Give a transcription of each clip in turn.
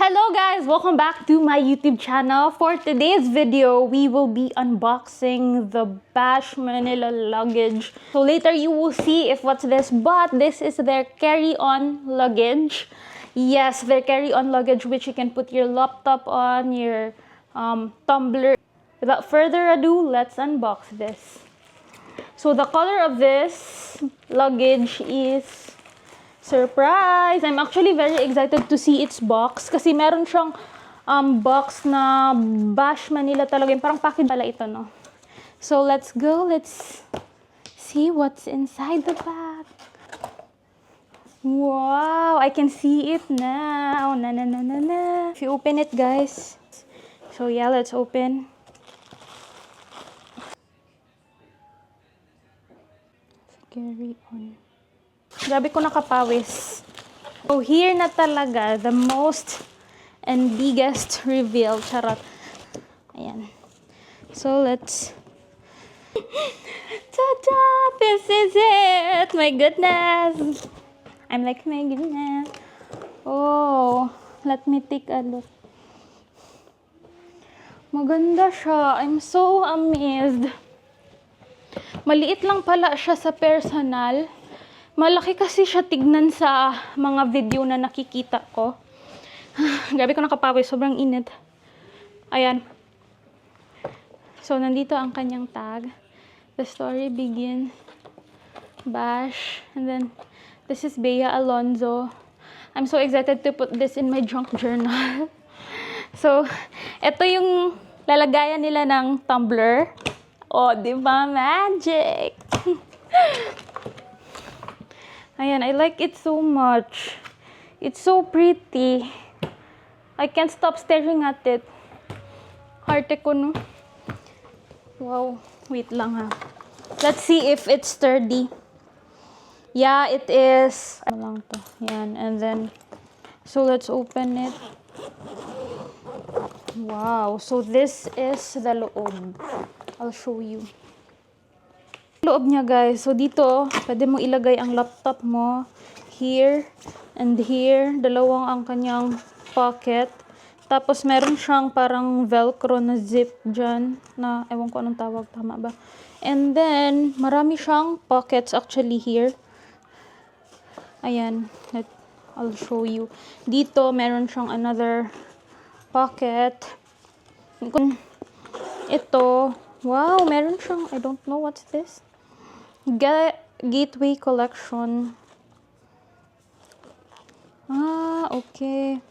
Hello guys! Welcome back to my YouTube channel. For today's video, we will be unboxing the Bash Manila luggage. So later you will see if what's this, but this is their carry-on luggage. Yes, their carry-on luggage which you can put your laptop on, your tumbler. Without further ado, let's unbox this. So the color of this luggage is surprise! I'm actually very excited to see its box kasi meron siyang box na Bash Manila talaga. Yung parang package pala ito, no? So let's go. Let's see what's inside the bag. Wow! I can see it now. Na. If you open it, guys. So yeah, let's open. Carry on. Grabe ko nakapawis. So here na talaga, the most and biggest reveal. Charot. Ayan. So let's... Ta-da! This is it! My goodness! I'm like, my goodness. Oh, let me take a look. Maganda siya. I'm so amazed. Maliit lang pala siya sa personal. Malaki kasi siya tignan sa mga video na nakikita ko. Grabe ko nakapawis. Sobrang init. Ayan. So, nandito ang kanyang tag. The story begins. Bash. And then, this is Bea Alonzo. I'm so excited to put this in my junk journal. So, ito yung lalagayan nila ng tumbler. Oh, di ba? Magic! Ayan, I like it so much. It's so pretty. I can't stop staring at it. Hearte ko, no? Wow. Wait lang, ha. Let's see if it's sturdy. Yeah, it is. Ano lang to? Ayan, and then, so let's open it. Wow. So this is the loob. I'll show you. Loob niya, guys. So dito, pwede mo ilagay ang laptop mo here and here. Dalawang ang kanyang pocket. Tapos meron siyang parang velcro na zip dyan na ewan ko anong tawag, tama ba? And then marami siyang pockets actually here. Ayan, I'll show you. Dito meron siyang another pocket. Ito, wow, meron siyang, I don't know what's this. Gateway collection. Ah, okay.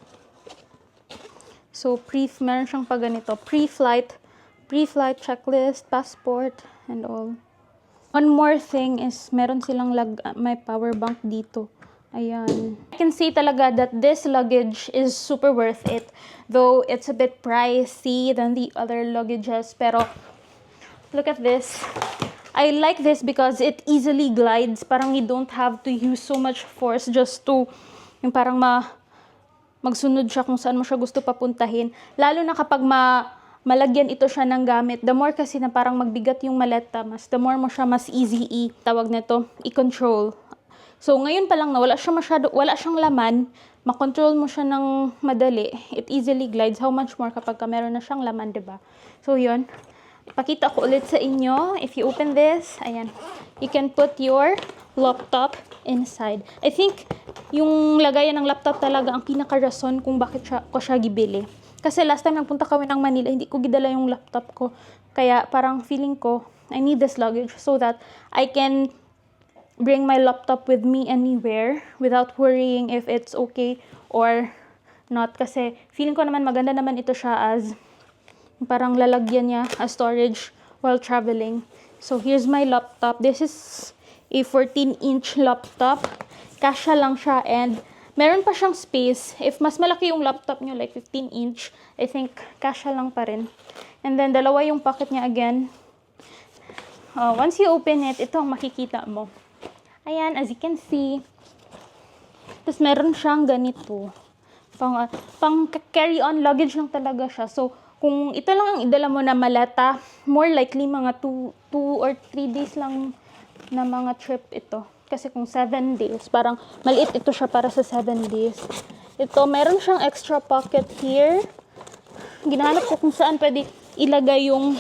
So, meron siyang pa ganito. Pre-flight checklist, passport, and all. One more thing is, meron silang may power bank dito. Ayan. I can say talaga that this luggage is super worth it. Though, it's a bit pricey than the other luggages. Pero, look at this. I like this because it easily glides. Parang you don't have to use so much force just to, yung parang magsunod siya kung saan mo siya gusto papuntahin. Lalo na kapag malagyan ito siya ng gamit. The more kasi na parang magbigat yung maleta, the more mo siya mas easy tawag nito, i-control. So ngayon pa lang na wala siyang laman, makontrol mo siya ng madali. It easily glides. How much more kapag meron na siyang laman, 'di ba? So yun. Pakita ko ulit sa inyo. If you open this, ayan, you can put your laptop inside. I think yung lagayan ng laptop talaga ang pinaka-rason kung bakit ko siya gibili. Kasi last time nagpunta kami ng Manila, hindi ko gidala yung laptop ko. Kaya parang feeling ko, I need this luggage so that I can bring my laptop with me anywhere without worrying if it's okay or not. Kasi feeling ko naman maganda naman ito siya as parang lalagyan niya as storage while traveling. So here's my laptop. This is a 14-inch laptop. Kasya lang siya and meron pa siyang space. If mas malaki yung laptop niyo, like 15-inch, I think kasya lang pa rin. And then dalawa yung pocket niya again. Once you open it, ito ang makikita mo. Ayan, as you can see. Tapos meron siyang ganito. Pang carry-on luggage lang talaga siya. So, kung ito lang ang idala mo na maleta, more likely mga 2 or 3 days lang na mga trip ito. Kasi kung 7 days, parang maliit ito siya para sa 7 days. Ito, meron siyang extra pocket here. Ginahanap ko kung saan pwede ilagay yung...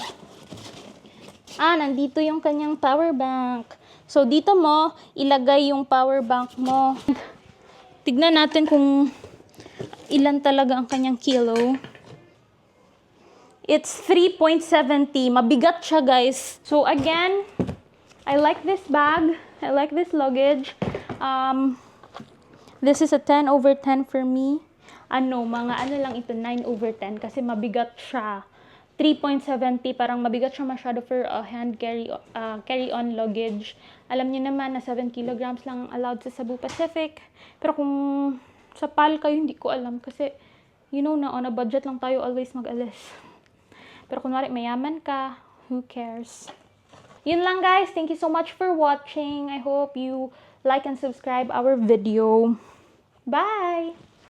nandito yung kanyang power bank. So, dito mo ilagay yung power bank mo. Tignan natin kung ilan talaga ang kanyang kilo. It's 3.70. Mabigat siya, guys. So, again, I like this bag. I like this luggage. This is a 10/10 for me. Mga lang ito, 9/10 kasi mabigat siya. 3.70, parang mabigat siya masyado for a hand carry-on luggage. Alam niyo naman na 7 kilograms lang allowed sa Cebu Pacific. Pero kung sa PAL kayo, hindi ko alam kasi you know na on a budget lang tayo always mag-alis. Pero kunwari mayaman ka, who cares? Yun lang, guys. Thank you so much for watching. I hope you like and subscribe our video. Bye!